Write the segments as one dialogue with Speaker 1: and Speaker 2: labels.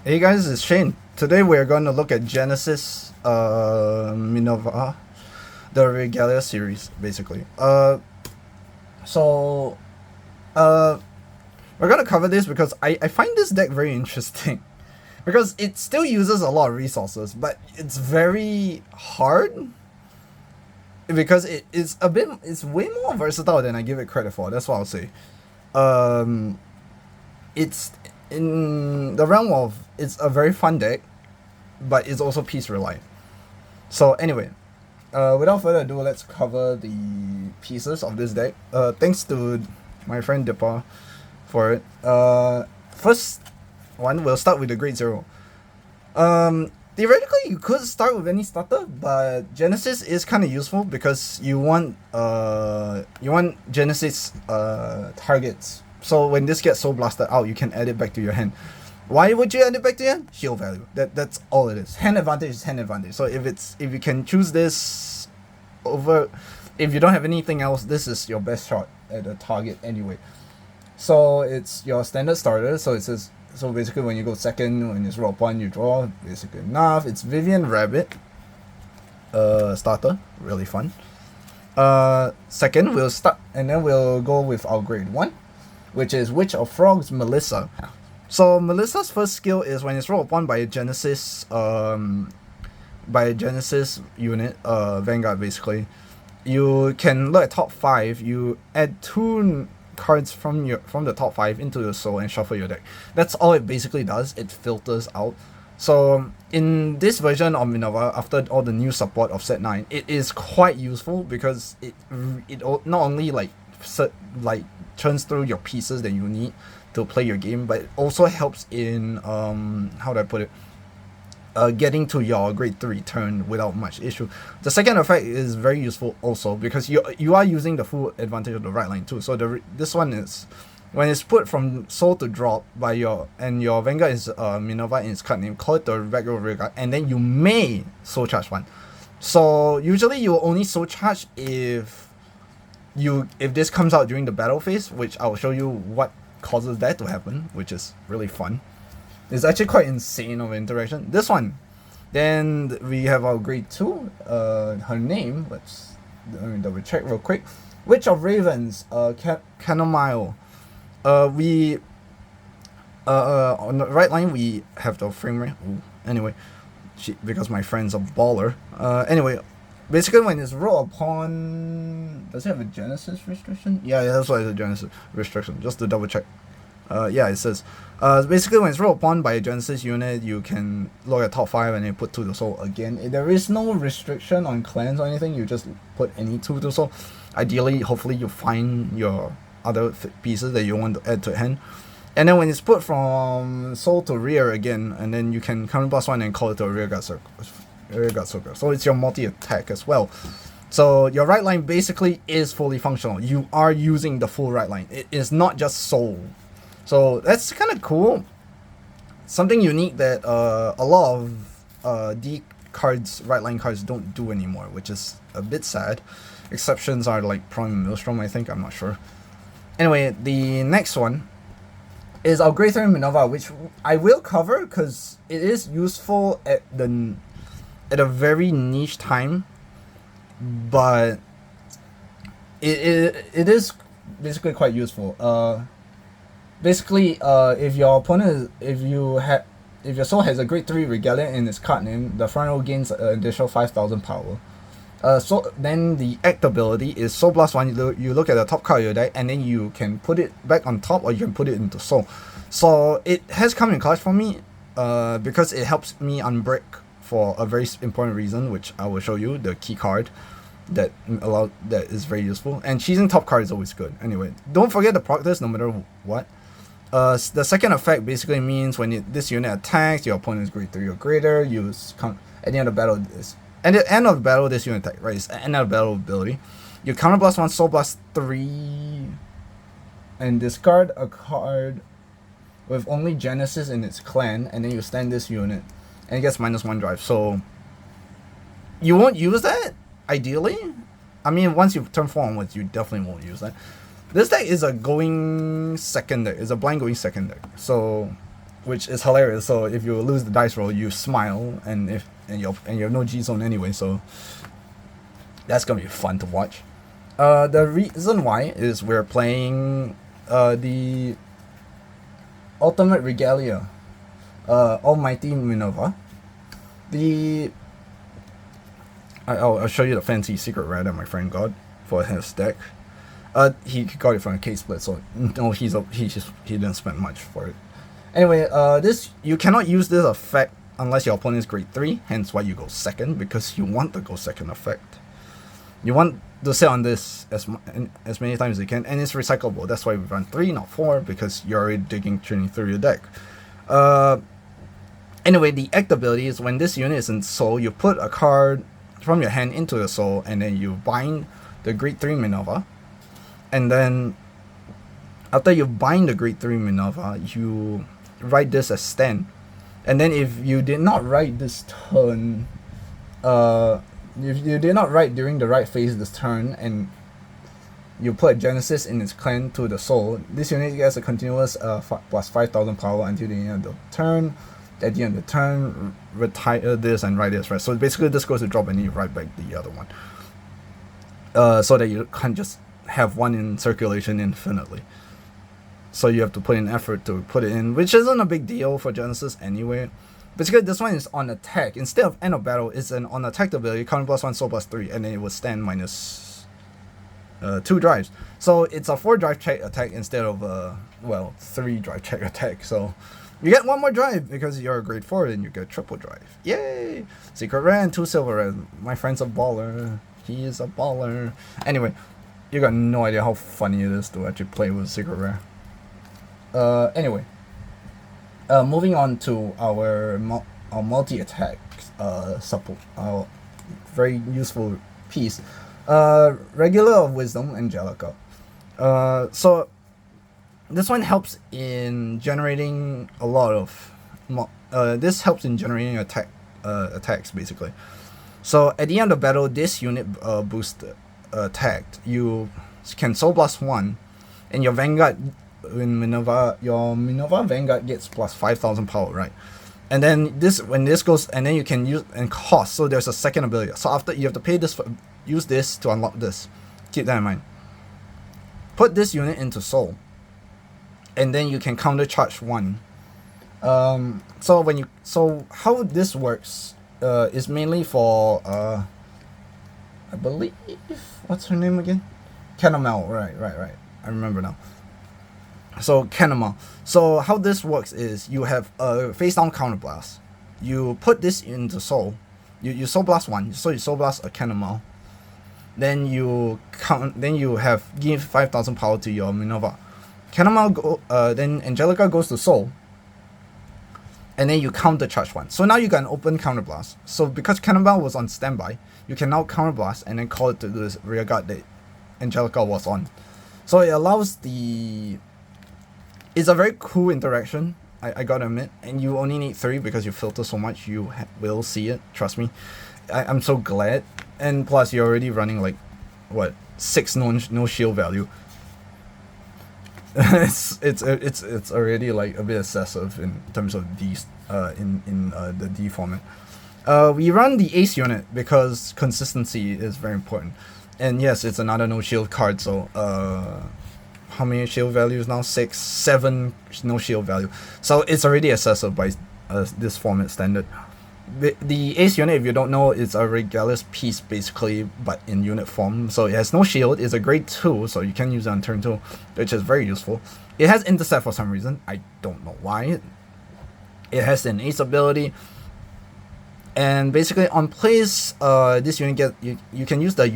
Speaker 1: Hey guys, it's Shane. Today we're going to look at Genesis Minerva, the Regalia series, basically. So we're gonna cover this because I find this deck very interesting. Because it still uses a lot of resources, but it's very hard. Because it's way more versatile than I give it credit for, that's what I'll say. It's in the realm of it's a very fun deck, but it's also piece reliant. So anyway, without further ado, let's cover the pieces of this deck. Thanks to my friend Dipper for it. First one, we'll start with the Grade 0. Theoretically, you could start with any starter, but Genesis is kind of useful because you want Genesis targets. So when this gets Soul Blasted out, you can add it back to your hand. Why would you add it back to your hand? Shield value. That's all it is. Hand advantage is hand advantage. So if you can choose this over, if you don't have anything else, this is your best shot at a target anyway. So it's your standard starter. So it says, so basically when you go second, when it's roll upon, you draw. Basically enough. It's Vivian Rabbit. Starter, really fun. Second, we'll start, and then we'll go with our Grade 1, which is Witch of Frogs, Melissa. So Melissa's first skill is when it's rolled upon by a Genesis unit, Vanguard basically. You can look at top 5, you add 2 cards from the top 5 into your soul and shuffle your deck. That's all it basically does. It filters out. So in this version of Minerva, after all the new support of set 9, it is quite useful because it not only like churns through your pieces that you need to play your game, but it also helps in how do I put it, getting to your Grade 3 turn without much issue. The second effect is very useful also because you are using the full advantage of the right line too. So this one is when it's put from soul to drop by your Vanguard is Minerva in its card name, call it the regular Regalia, and then you may soul charge one. So usually you will only soul charge if this comes out during the battle phase, which I'll show you what causes that to happen, which is really fun. It's actually quite insane of an interaction. This one, then we have our Grade 2. Her name, let me double check real quick. Witch of Ravens, Chamomile. We on the right line we have the frame rate. Anyway, because my friend's a baller. Anyway, basically when it's rolled upon, does it have a Genesis restriction? Yeah, that's why it's a Genesis restriction. Just to double check. Yeah, it says basically when it's rolled upon by a Genesis unit, you can look at top 5 and then put 2 to soul again. There is no restriction on clans or anything. You just put any 2 to soul. Ideally, hopefully you find your other pieces that you want to add to hand. And then when it's put from soul to rear again, and then you can counter +1 and call it to a rearguard circle. So it's your multi-attack as well. So your right line basically is fully functional. You are using the full right line. It is not just soul. So that's kind of cool. Something unique that a lot of D cards, right line cards don't do anymore, which is a bit sad. Exceptions are like Prime and Maelstrom, I think, I'm not sure. Anyway, the next one is our Grade 3 Minerva, which I will cover because it is useful at a very niche time, but it is basically quite useful. Basically, if your opponent, if your soul has a Grade 3 Regalia in its card name, the front row gains an additional 5,000 power. So then the act ability is Soul +1. You look at the top card of your deck, and then you can put it back on top, or you can put it into soul. So it has come in clutch for me, because it helps me unbreak for a very important reason, which I will show you. The key card that is very useful, and choosing top card is always good. Anyway, don't forget to proc this no matter what. The second effect basically means when this unit attacks, your opponent's Grade 3 or greater, at the end of battle this unit attack, right? It's end of battle ability. You counter +1, soul +3, and discard a card with only Genesis in its clan, and then you stand this unit, and it gets -1 drive. So you won't use that, ideally. I mean, once you turn 4 onwards, you definitely won't use that. This deck is a going second deck. It's a blind going second deck. So which is hilarious. So if you lose the dice roll, you smile, and you have no G zone anyway, so that's gonna be fun to watch. The reason why is we're playing the Ultimate Regalia, Almighty Minerva. I'll show you the fancy secret rare that my friend got for his deck. He got it from a case split, so no, he didn't spend much for it. Anyway, this, you cannot use this effect unless your opponent is grade 3, hence why you go second, because you want to go second effect. You want to sit on this as many times as you can, and it's recyclable. That's why we run 3, not 4, because you're already digging through your deck. Anyway, the act ability is when this unit is in soul, you put a card from your hand into the soul, and then you bind the grade 3 Minerva. And then after you bind the grade 3 Minerva, you write this as stand. And then if you did not write this turn, if you did not write during the right phase this turn, and you put Genesis in its clan to the soul, this unit gets a continuous plus 5,000 power until the end of the turn. At the end of the turn, retire this and write this, right? So basically this goes to drop and then you write back the other one. So that you can't just have one in circulation infinitely. So you have to put in effort to put it in, which isn't a big deal for Genesis anyway. Basically, this one is on attack. Instead of end of battle, it's an on attack ability, counter plus 1, soul plus 3, and then it will stand minus 2 drives. So it's a 4 drive check attack instead of well, 3 drive check attack. So you get 1 more drive because you're a grade 4 and you get triple drive. Yay! Secret rare and 2 silver rare. My friend's a baller. He is a baller. Anyway, you got no idea how funny it is to actually play with secret rare. Anyway, moving on to our multi-attack support, our very useful piece, Regular of Wisdom, Angelica. So this one helps in generating a lot of this helps in generating attacks basically. So at the end of battle, this unit boost attacked. You can soul blast 1, and your Vanguard in Minerva, your Minerva Vanguard gets plus 5,000 power, right? And then when this goes, and then you can use and cost. So there's a second ability. So after you have to pay this for, use this to unlock this. Keep that in mind. Put this unit into soul, and then you can counter charge 1. So how this works is mainly for I believe, what's her name again? Canomel, right. I remember now. So Canomel. So how this works is you have a face down counter blast. You put this into soul. You soul blast 1. So you soul blast a Canomel. Then you give 5,000 power to your Minerva. Canomel then Angelica goes to soul. And then you counter charge 1. So now you got an open counter blast. So because Canomel was on standby, you can now counter blast and then call it to this rear guard that Angelica was on. So it allows it's a very cool interaction, I gotta admit, and you only need 3 because you filter so much, you will see it, trust me. I'm so glad, and plus you're already running like, what, 6 no shield value. it's already like a bit excessive in terms of these in the D format. We run the Ace unit because consistency is very important, and yes, it's another no shield card. So how many shield values now? 6, 7 no shield value. So it's already excessive by this format standard. The Ace unit, if you don't know, is a Regalia's piece basically, but in unit form. So it has no shield. It's a grade 2, so you can use it on turn 2, which is very useful. It has intercept for some reason. I don't know why. It has an Ace ability, and basically on plays, this unit you can use the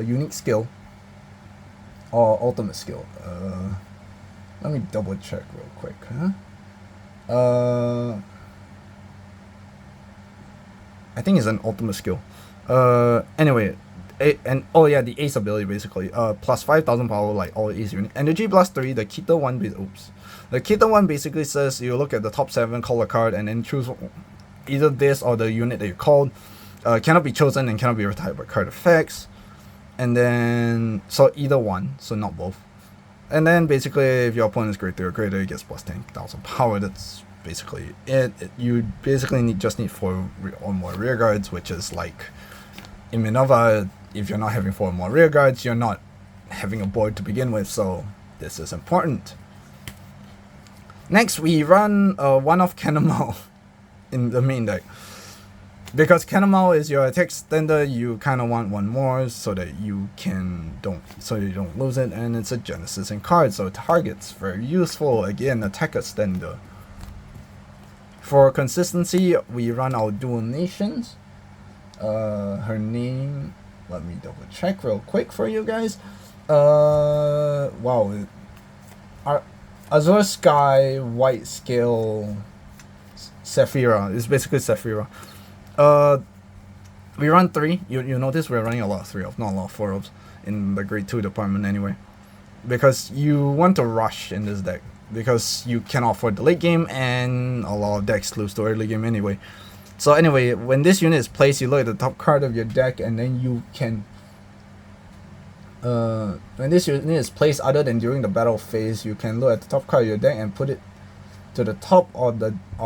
Speaker 1: unique skill or ultimate skill. Let me double check real quick. I think it's an ultimate skill. Anyway, the Ace ability basically. Plus 5,000 power like all Ace unit. Energy blast 3. The Kita one. The Kita one basically says you look at the top 7, call a card, and then choose either this or the unit that you called. Cannot be chosen and cannot be retired by card effects. And then so either one, so not both. And then basically, if your opponent is grade 3 or greater, it gets plus 10,000 power. That's basically it. You basically just need 4 or more rear guards, which is like in Minerva, if you're not having 4 or more rear guards, you're not having a board to begin with, so this is important. Next, we run one-off Cannonball in the main deck. Because Cannonball is your attack extender, you kind of want one more so that you don't lose it, and it's a Genesis in card, so target's very useful. Again, attack extender. For consistency, we run our dual nations. Her name, let me double check real quick for you guys. Wow, Azure Sky White Scale Saphira. It's basically Saphira. We run 3. You notice we're running a lot of 3-of, not a lot of 4-ofs in the grade 2 department anyway. Because you want to rush in this deck. Because you cannot afford the late game, and a lot of decks lose to early game anyway. So anyway, when this unit is placed, you look at the top card of your deck, and then you can... when this unit is placed other than during the battle phase, you can look at the top card of your deck and put it to the top or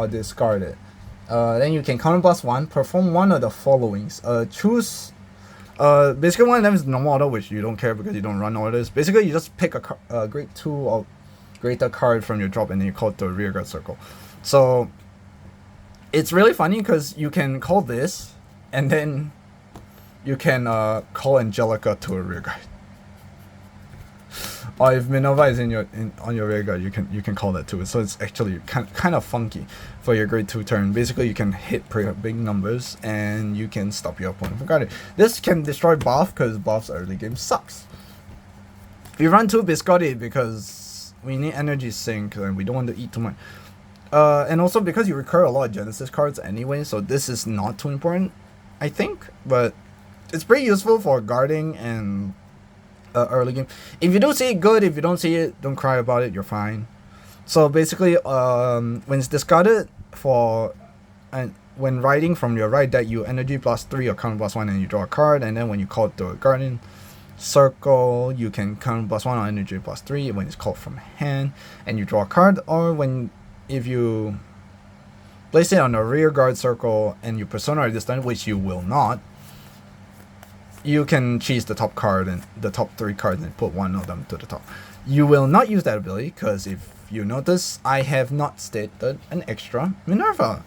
Speaker 1: discard it. Then you can counterblast 1, perform one of the followings. Choose... basically one of them is normal order, which you don't care because you don't run orders. Basically you just pick a grade 2 or greater card from your drop, and then you call it to a rearguard circle. So it's really funny because you can call this, and then you can call Angelica to a rearguard. Or if Minerva is on your rearguard, you can call that too. So it's actually kind of funky for your grade 2 turn. Basically, you can hit pretty big numbers, and you can stop your opponent from guarding. This can destroy Buff because Buff's early game sucks. We run 2 Biscotti because we need energy sink and we don't want to eat too much. And also because you recur a lot of Genesis cards anyway, so this is not too important, I think. But it's pretty useful for guarding and early game. If you don't see it, good. If you don't see it, don't cry about it, you're fine. So basically, when it's discarded when riding from your right deck, you energy plus 3 or counter plus 1 and you draw a card, and then when you call it to a guardian circle, you can counter plus 1 or energy plus 3 when it's called from hand and you draw a card, or if you place it on a rear guard circle and you persona this time, which you will not, you can cheese the top card and the top 3 cards and put one of them to the top. You will not use that ability because if you notice, I have not stated an extra Minerva.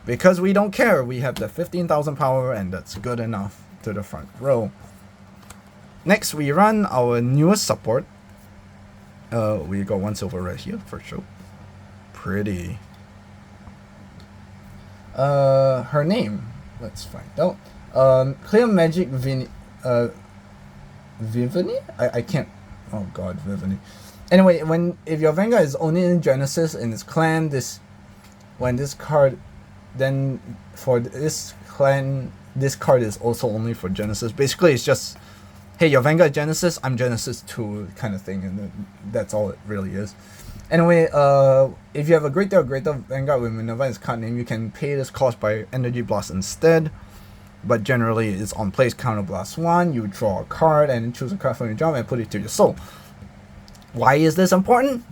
Speaker 1: Because we don't care, we have the 15,000 power and that's good enough to the front row. Next, we run our newest support. We got 1 silver right here for sure. Pretty. Her name, let's find out. Clear Magic Vivani? I can't. Oh god, Vivani. Anyway, if your Vanguard is only in Genesis in its clan, when this card, then for this clan, this card is also only for Genesis. Basically, it's just, hey, your Vanguard Genesis, I'm Genesis 2 kind of thing, and that's all it really is. Anyway, if you have a greater Vanguard with Minerva in its card name, you can pay this cost by Energy Blast instead. But generally, it's on place, counter blast 1, you draw a card, and then choose a card from your job and put it to your soul. Why is this important?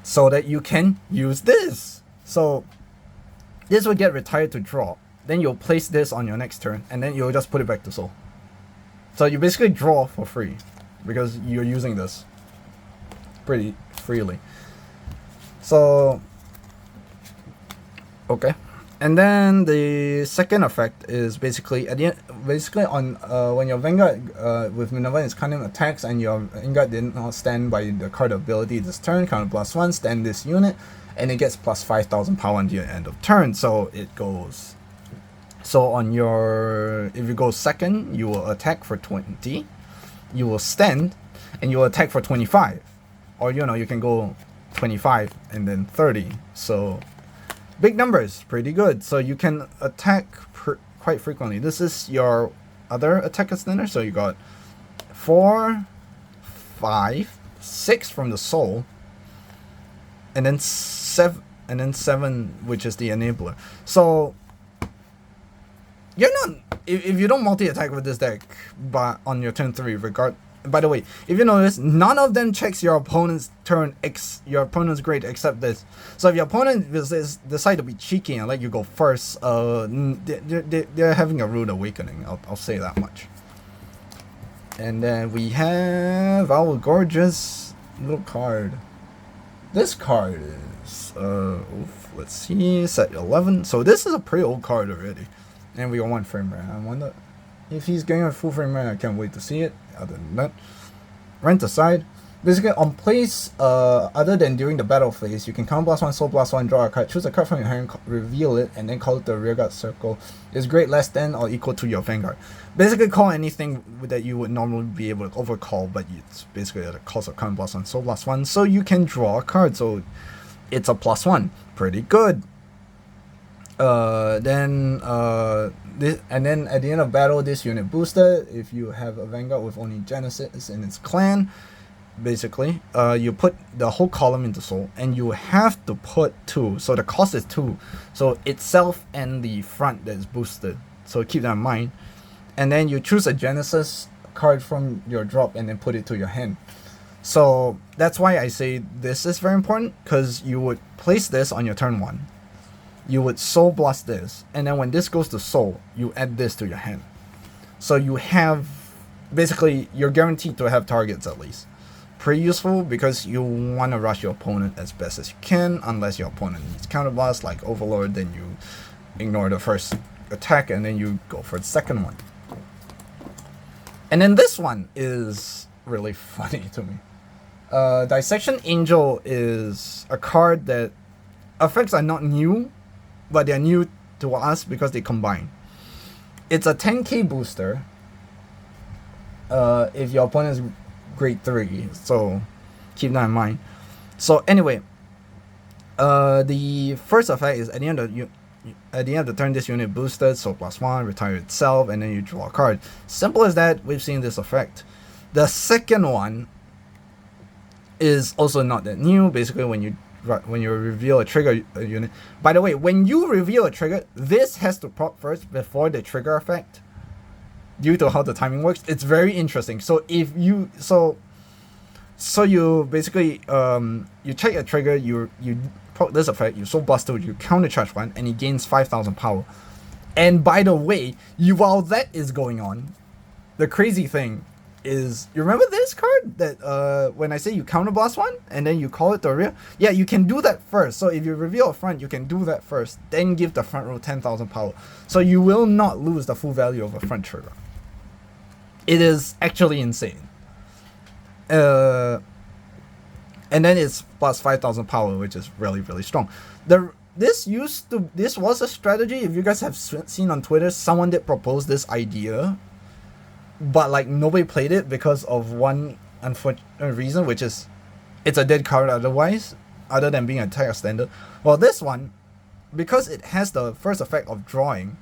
Speaker 1: So that you can use this. So, this will get retired to draw. Then you'll place this on your next turn, and then you'll just put it back to soul. So you basically draw for free, because you're using this pretty freely. So, okay. And then the second effect is basically at the end, on when your Vanguard with Minerva is kind of attacks and your Vanguard did not stand by the card ability this turn, counter plus 1, stand this unit, and it gets plus 5,000 power until the end of turn. So it goes. So on your, if you go second, you will attack for 20, you will stand, and you will attack for 25, or you can go 25 and then 30. So big numbers, pretty good. So you can attack quite frequently. This is your other attack extender. So you got 4, 5, 6 from the soul, and then 7, which is the enabler. So you're not, if you don't multi-attack with this deck, but on your turn 3, By the way, if you notice, none of them checks your opponent's turn, your opponent's grade, except this. So if your opponent decide to be cheeky and let you go first, they're having a rude awakening. I'll say that much. And then we have our gorgeous little card. This card is let's see, set 11. So this is a pretty old card already, and we got 1 frame rate. I wonder if he's getting a full frame rate. I can't wait to see it. Other than that, rent aside, basically on place, other than during the battle phase, you can count +1, soul +1, draw a card, choose a card from your hand, reveal it, and then call it the rearguard circle. Is grade less than or equal to your Vanguard. Basically call anything that you would normally be able to overcall, but it's basically at the cost of count +1, soul +1, so you can draw a card. So it's a +1, pretty good. This, and then at the end of battle, this unit boosted. If you have a Vanguard with only Genesis in its clan, basically, you put the whole column into soul, and you have to put 2. So the cost is 2. So itself and the front that is boosted. So keep that in mind. And then you choose a Genesis card from your drop and then put it to your hand. So that's why I say this is very important, because you would place this on your turn 1. You would soul blast this, and then when this goes to soul, you add this to your hand. So you have, basically, you're guaranteed to have targets at least. Pretty useful, because you want to rush your opponent as best as you can, unless your opponent needs counterblast like Overlord, then you ignore the first attack and then you go for the second one. And then this one is really funny to me. Dissection Angel is a card that effects are not new, but they're new to us because they combine. It's a 10k booster if your opponent is grade 3, so keep that in mind. So anyway, the first effect is at the end of the turn, this unit boosted, so +1, retire itself, and then you draw a card. Simple as that. We've seen this effect. The second one is also not that new. Basically, when you reveal a trigger unit. By the way, when you reveal a trigger, this has to proc first before the trigger effect, due to how the timing works. It's very interesting. So if you so you basically you check a trigger, you proc this effect, you soul blast it, you counter charge 1, and he gains 5,000 power. And by the way, while that is going on, the crazy thing is, you remember this card that when I say you counterblast 1 and then you call it the rear? Yeah, you can do that first. So if you reveal a front, you can do that first, then give the front row 10,000 power. So you will not lose the full value of a front trigger. It is actually insane. And then it's plus 5,000 power, which is really, really strong. This was a strategy. If you guys have seen on Twitter, someone did propose this idea, but like nobody played it because of one unfortunate reason, which is it's a dead card otherwise, other than being a attack extender. Well, this one, because it has the first effect of drawing,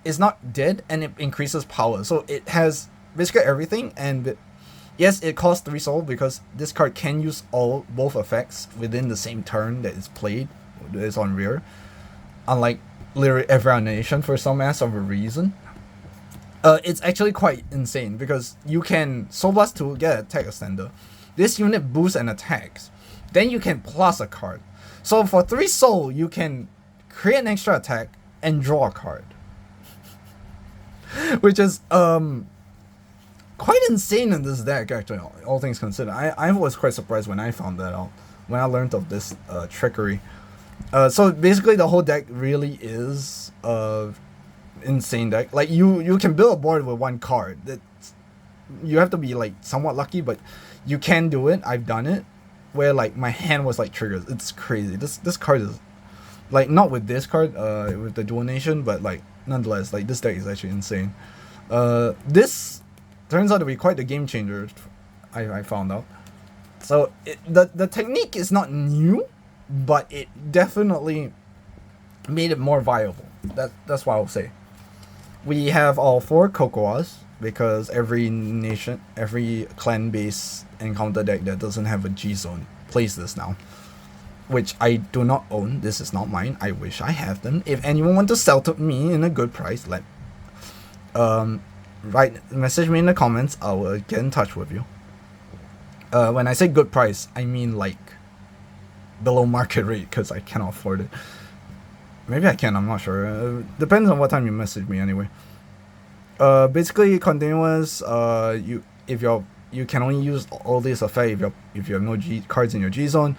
Speaker 1: is not dead, and it increases power. So it has basically everything, and yes, it costs 3 soul because this card can use both effects within the same turn that is played, that is on rear, unlike literally every other nation for some ass of a reason. It's actually quite insane because you can Soul Blast to get an attack extender. This unit boosts and attacks. Then you can plus a card. So for 3 soul, you can create an extra attack and draw a card. Which is quite insane in this deck, actually, all things considered. I was quite surprised when I found that out, when I learned of this trickery. So basically the whole deck really is insane deck. Like you can build a board with 1 card. You have to be like somewhat lucky, but you can do it. I've done it where like my hand was like triggers. It's crazy. This card is like, not with this card with the dual nation, but like nonetheless, like this deck is actually insane. This turns out to be quite the game changer, I found out. So the technique is not new, but it definitely made it more viable. That's what I'll say. We have all 4 Cocoas, because every nation, every clan-based encounter deck that doesn't have a G-Zone plays this now, which I do not own. This is not mine. I wish I have them. If anyone want to sell to me in a good price, message me in the comments. I will get in touch with you. When I say good price, I mean like below market rate, because I cannot afford it. Maybe I can, I'm not sure. Depends on what time you message me anyway. Basically continuous, you can only use all this effect if you have no G cards in your G zone.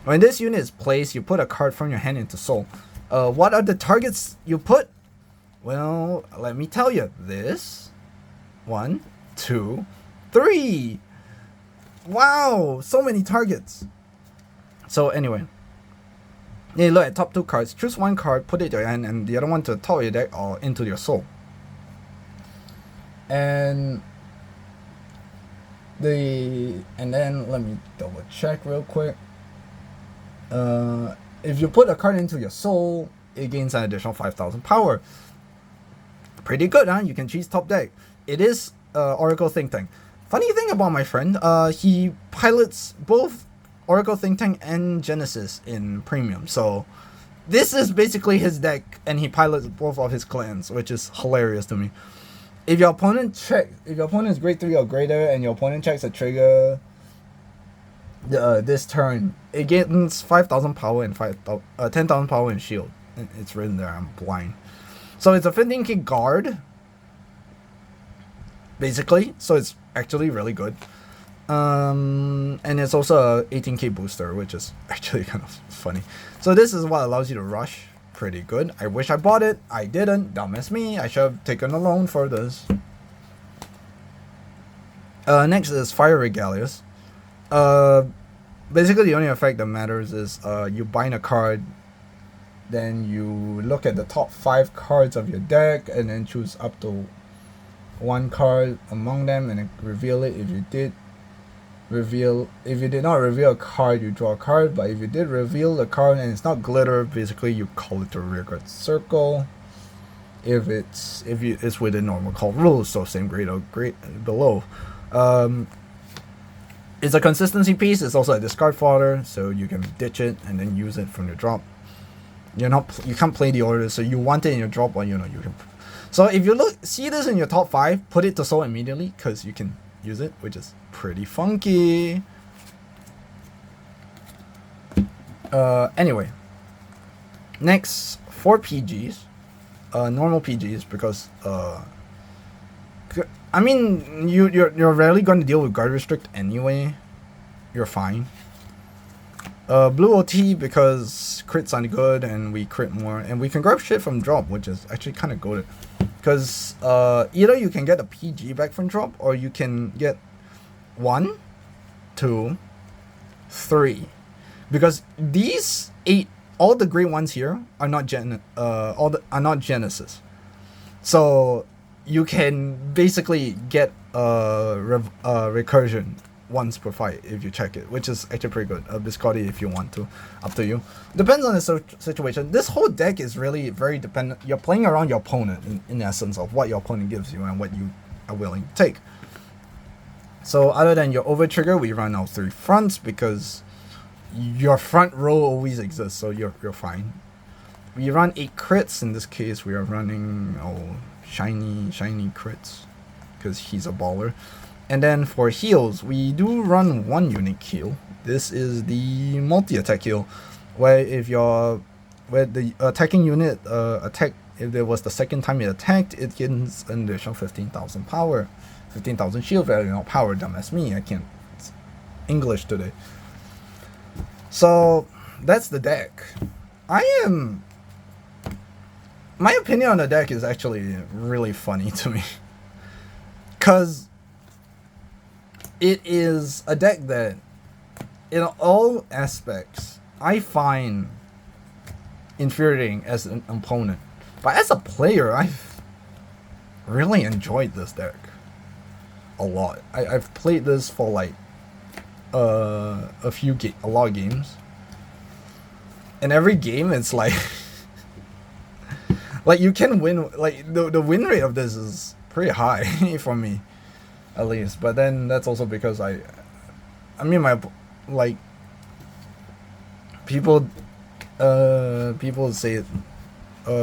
Speaker 1: When this unit is placed, you put a card from your hand into soul. What are the targets you put? Well, let me tell you. This 1, 2, 3. Wow, so many targets. So anyway, you look at top 2 cards, choose one card, put it in your hand, and the other one to the top of your deck or into your soul. And then let me double check real quick. If you put a card into your soul, it gains an additional 5,000 power. Pretty good, huh? You can choose top deck. It is Oracle Think Tank. Funny thing about my friend, he pilots both Oracle Think Tank and Genesis in Premium. So this is basically his deck, and he pilots both of his clans, which is hilarious to me. If your opponent is grade 3 or greater, and your opponent checks a trigger this turn, it gains 5,000 power and 10,000 power and shield. It's written there. I'm blind. So it's a 15k guard, basically. So it's actually really good. And it's also a 18k booster, which is actually kind of funny. So this is what allows you to rush. Pretty good. I wish I bought it. I didn't. Dumbass me. I should have taken a loan for this. Next is Fire Regalias. Basically the only effect that matters is you bind a card, then you look at the top 5 cards of your deck and then choose up to one card among them and then reveal it. If you did not reveal a card, you draw a card, but if you did reveal the card and it's not glitter, basically you call it the rearguard circle. If it's within normal call rules, so same grade or grade below. It's a consistency piece. It's also a discard fodder, so you can ditch it and then use it from your drop. You can't play the order, so you want it in your drop, or you can. So if you see this in your top 5, put it to soul immediately, because you can use it, which is pretty funky. Anyway, next 4 PGs, normal PGs, because I mean you're rarely going to deal with guard restrict anyway. You're fine. Blue OT, because crits are good and we crit more, and we can grab shit from drop, which is actually kind of good. Because either you can get a PG back from drop, or you can get 1, 2, 3. Because these 8, all the great ones here are not not Genesis. So you can basically get recursion once per fight if you check it, which is actually pretty good. Biscotti if you want to, up to you. Depends on the situation. This whole deck is really very dependent. You're playing around your opponent in essence of what your opponent gives you and what you are willing to take. So other than your over trigger, we run our 3 fronts because your front row always exists, so you're fine. We run 8 crits. In this case, we are running shiny crits because he's a baller. And then for heals, we do run 1 unique heal. This is the multi-attack heal, where the attacking unit if it was the second time it attacked, it gains an additional 15,000 power, 15,000 shield value, not power. Dumbass me, I can't English today. So that's the deck. My opinion on the deck is actually really funny to me, cause it is a deck that, in all aspects, I find infuriating as an opponent. But as a player, I've really enjoyed this deck a lot. I've played this for like a lot of games, and every game it's like like you can win. Like the win rate of this is pretty high for me, at least. But then that's also because I mean my like people say it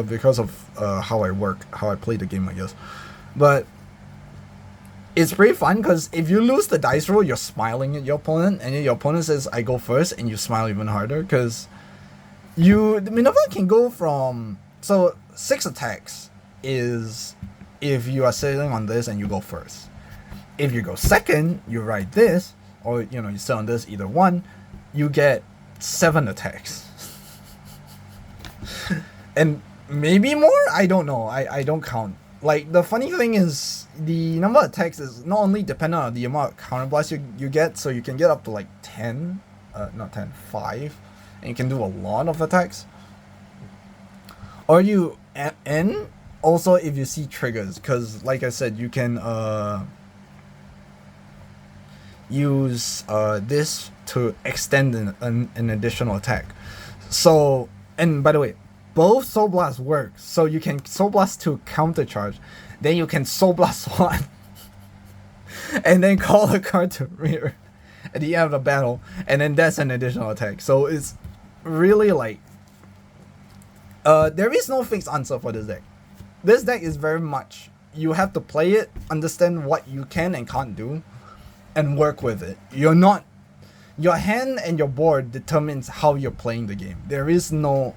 Speaker 1: because of how I play the game, I guess. But It's pretty fun because if you lose the dice roll, you're smiling at your opponent, and then your opponent says, I go first, and you smile even harder because Minerva can go from, so 6 attacks is if you are sitting on this and you go first. If you go second, you ride this, or you sit on this, either one, you get 7 attacks. And maybe more? I don't know. I don't count. Like, the funny thing is, the number of attacks is not only dependent on the amount of counterblast you get, so you can get up to like 10, not 10, 5, and you can do a lot of attacks. Or and also if you see triggers, because like I said, you can use this to extend an additional attack. So, and by the way, both Soul Blast work. So you can Soul Blast 2 counter charge, then you can Soul Blast 1 and then call a card to rear at the end of the battle, and then that's an additional attack. So it's really like there is no fixed answer for this deck. This deck is very much, you have to play it, understand what you can and can't do, and work with it. Your hand and your board determines how you're playing the game. There is no,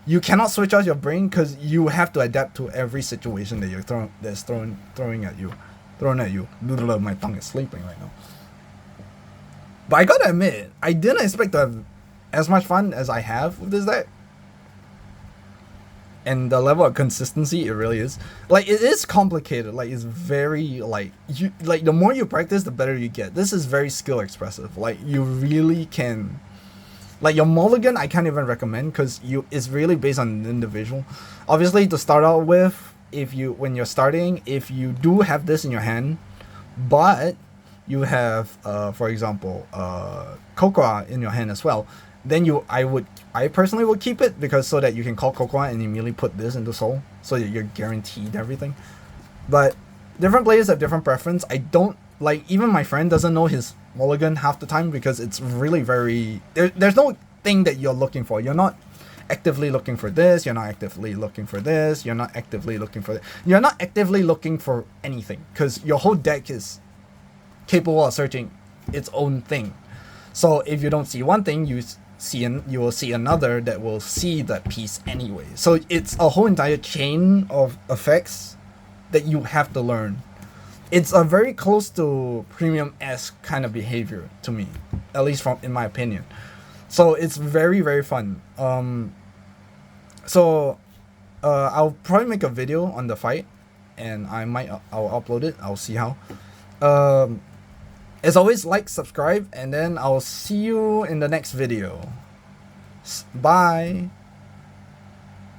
Speaker 1: you cannot switch out your brain because you have to adapt to every situation that you're thrown at you. My tongue is sleeping right now. But I gotta admit, I didn't expect to have as much fun as I have with this deck. And the level of consistency, it really is. Like, it is complicated. Like, it's very, like, the more you practice, the better you get. This is very skill expressive. Like, you really can, like, your mulligan, I can't even recommend because it's really based on the individual. Obviously, to start out with, when you're starting, if you do have this in your hand, but you have, for example, Cocoa in your hand as well, then I personally would keep it, because so that you can call Cocoa and immediately put this into Soul, so that you're guaranteed everything. But different players have different preference. I don't, like, even my friend doesn't know his mulligan half the time because it's really very, there's no thing that you're looking for. You're not actively looking for this, you're not actively looking for this, you're not actively looking for you're not actively looking for anything, because your whole deck is capable of searching its own thing. So if you don't see one thing, you will see another that will see that piece anyway. So it's a whole entire chain of effects that you have to learn. It's a very close to premium-esque kind of behavior to me, at least in my opinion. So it's very, very fun. I'll probably make a video on the fight, and I'll upload it. I'll see how. As always, like, subscribe, and then I'll see you in the next video. Bye.